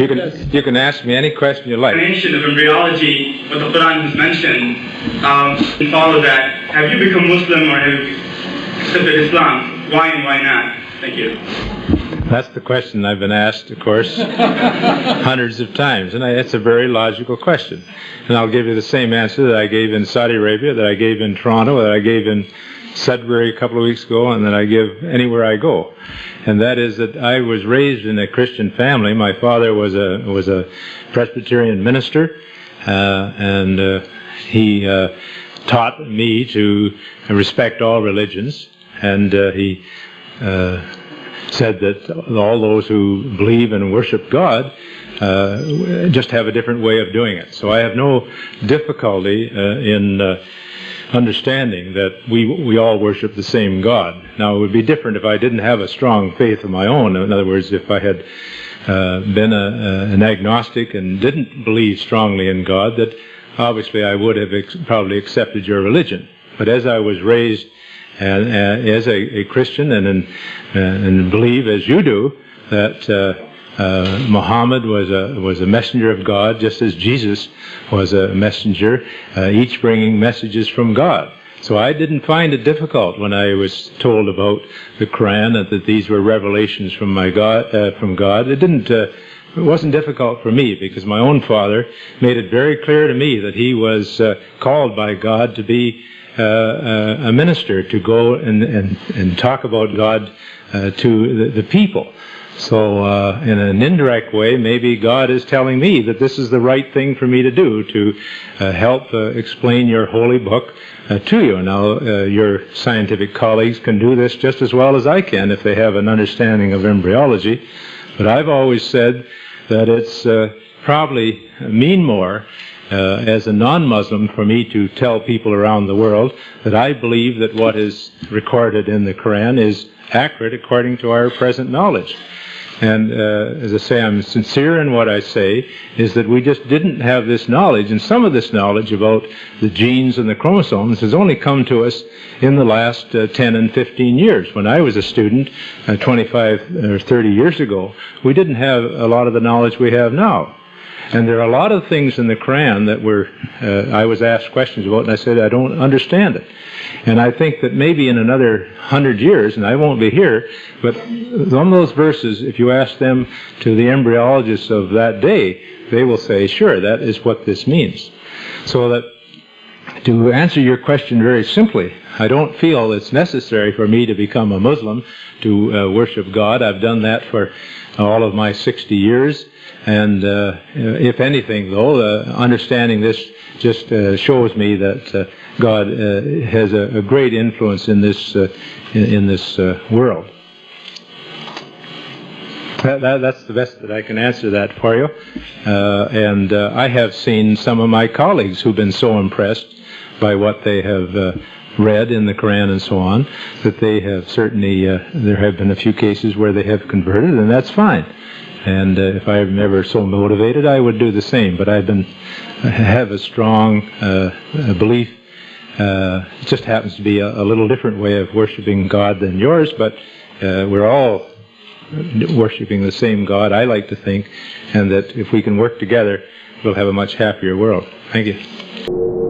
You can ask me any question you like. Explanation of embryology, what the Quran has mentioned, and follow that. Have you become Muslim or have you accepted Islam? Why and why not? Thank you. That's the question I've been asked, of course, hundreds of times, and it's a very logical question. And I'll give you the same answer that I gave in Saudi Arabia, that I gave in Toronto, that I gave in Sudbury a couple of weeks ago, and that I give anywhere I go. And that is that I was raised in a Christian family. My father was a Presbyterian minister, and he taught me to respect all religions, and he said that all those who believe and worship God just have a different way of doing it. So I have no difficulty in understanding that we all worship the same God. Now, it would be different if I didn't have a strong faith of my own. In other words, if I had been an agnostic and didn't believe strongly in God, that obviously I would have probably accepted your religion. But as I was raised as a Christian and believe as you do that Muhammad was a messenger of God, just as Jesus was a messenger, each bringing messages from God. So I didn't find it difficult when I was told about the Quran that these were revelations from God. It wasn't difficult for me, because my own father made it very clear to me that he was called by God to be a minister, to go and talk about God to the people. So in an indirect way, maybe God is telling me that this is the right thing for me to do, to help explain your holy book to you. Now, your scientific colleagues can do this just as well as I can if they have an understanding of embryology. But I've always said that it's probably mean more as a non-Muslim for me to tell people around the world that I believe that what is recorded in the Quran is accurate according to our present knowledge. And as I say, I'm sincere in what I say, is that we just didn't have this knowledge, and some of this knowledge about the genes and the chromosomes has only come to us in the last 10 and 15 years. When I was a student 25 or 30 years ago, we didn't have a lot of the knowledge we have now. And there are a lot of things in the Quran that I was asked questions about, and I said, I don't understand it. And I think that maybe in another 100 years, and I won't be here, but some of those verses, if you ask them to the embryologists of that day, they will say, sure, that is what this means. So that, to answer your question very simply, I don't feel it's necessary for me to become a Muslim to worship God. I've done that for all of my 60 years. And if anything, though, understanding this just shows me that God has a great influence in this world. That's the best that I can answer that for you. And I have seen some of my colleagues who've been so impressed by what they have read in the Quran and so on, that they have certainly, there have been a few cases where they have converted, and that's fine. And if I'm ever so motivated, I would do the same. But I have a strong belief. It just happens to be a little different way of worshiping God than yours, but we're all worshiping the same God, I like to think, and that if we can work together, we'll have a much happier world. Thank you.